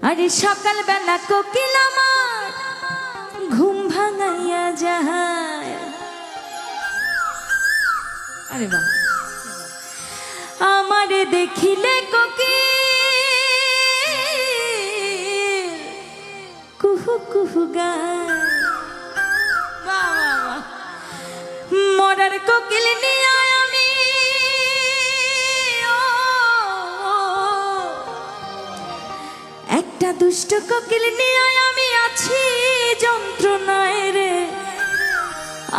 আরে সকাল বেলা কোকিল আমার ঘুম ভাঙাইয়া যায়। আরে বাহ, আমারে দেখিলে কোকিল কুহু কুহু গায়। বাহ বাহ বাহ, মরার কোকিল নিয়ে আমি একটা দুষ্ট কোকিল নিয়ে আমি আছি যন্ত্রণায় রে,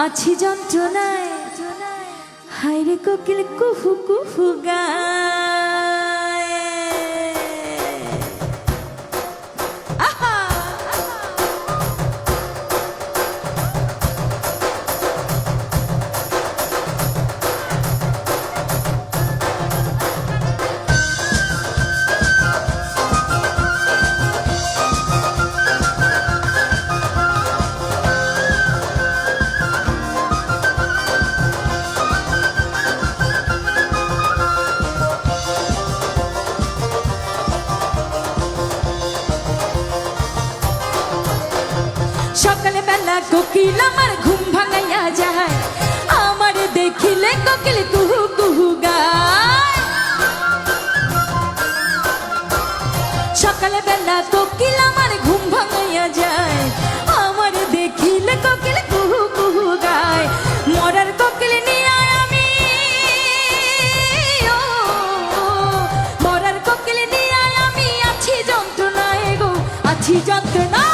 আছি যন্ত্রণায়। হায় রে কোকিল কুহু কুহু গায়। আহা সকাল বেলা কোকিল আমার ঘুম ভাঙাইয়া যায়, আমার দেখিলে কোকিল কুহু কুহু গায়। সকাল বেলা কোকিল আমার ঘুম ভাঙাইয়া যায়, আমার দেখিলে কোকিল কুহু কুহু গায়। মরার কোকিল নিয়ে আমি মরার কোকিল নিয়ে আমি আছি যন্ত্রণায় গো, আছি যন্ত্রণায়।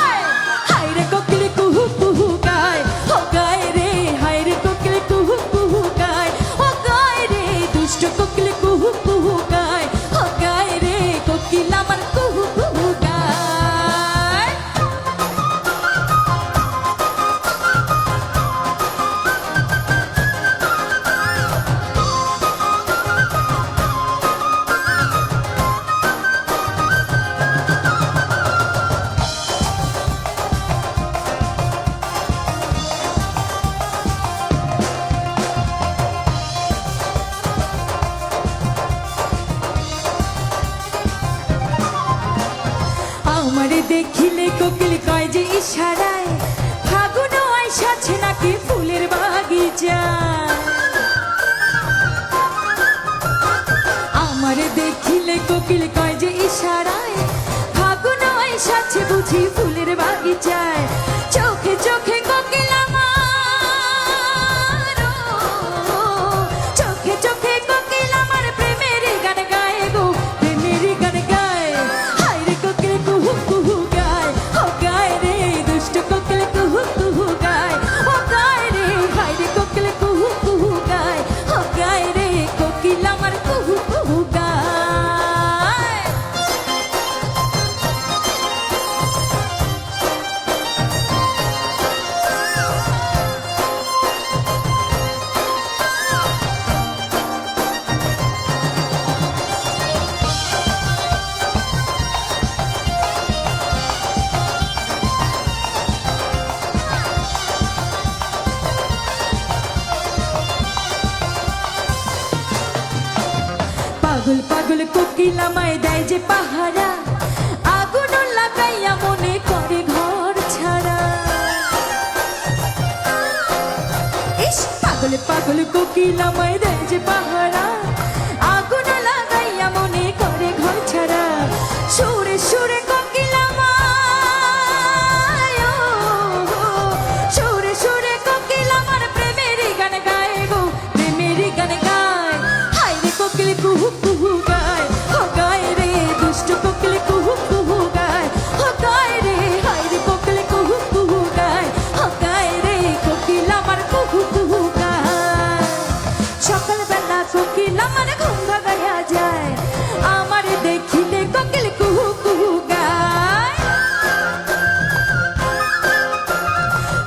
আমারে দেখিলে কোকিল কয় যে ইশারায়, ফাগুন আইসাছে নাকি ফুলের বাগিচা। আমারে দেখিলে কোকিল কয় যে ইশারায়, ফাগুন আইসাছে বুঝি ফুলের বাগিচায়। চোখে চোখে কোকিল আমার, চোখে চোখে কোকিল আমার প্রেমের গান গায় গো, প্রেমের গান গায়। হায় রে কোকিল কুহু কুহু গায়, ও গায় রে দুষ্ট কোকিল কুহু কুহু গায়, ও গায় রে। হায় রে কোকিল কুহু কুহু গায়, ও গায় রে কোকিল আমার কুহু কুহু গায়। পাগল পাগল কোকিল আমায় দেয় যে পাহারা, আগুন লাগাইয়া মনে করে ঘর ছাড়া। ইস পাগল পাগল কোকিল আমায় দেয় যে পাহারা, আগুন লাগাইয়া মনে করে ঘর ছাড়া। সুরে সুরে কোকিল আমায়, সুরে সুরে কোকিল আমার প্রেমের গান গায় গো, প্রেমের গান গায়। হায় রে কোকিল কুহু কুহু গায়, ও গায় রে দুষ্ট কোকিল কুহু কুহু গায়, ও গায় রে। হায় রে কোকিল কুহু কুহু গায়, ও গায় রে কোকিল আমার কুহু কুহু গায়। সকাল বেলা কোকিল আমার ঘুম ভাঙাইয়া যায়, আমার দেখিলে কোকিল কুহু কুহু গায়।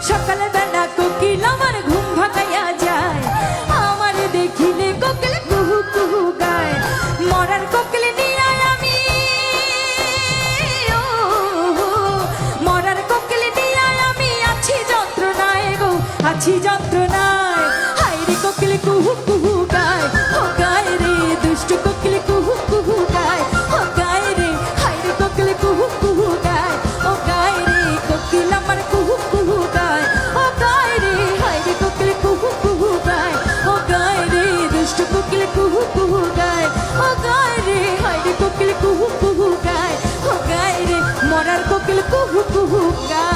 সকাল বেলা কোকিল আমার ঘুম ভাঙাইয়া যায়, আমার দেখিলে কোকিল কুহু কুহু গায়। মরার কোকিল নিয়ে আমি মরার কোকিল নিয়ে আমি আছি যন্ত্রণায় গো, আছি যন্ত্রণায়। হায় রে কোকিল কুহু কুহু গায়, ও গায় রে দুষ্ট কোকিল কুহু কুহু গায়, ও গায় রে। হায় রে কোকিল কুহু কুহু কুহু কুহু গায় ও গায় রে হায় রে কোকিল কুহু কুহু গায় ও গায় রে মরার কোকিল কুহু কুহু গায়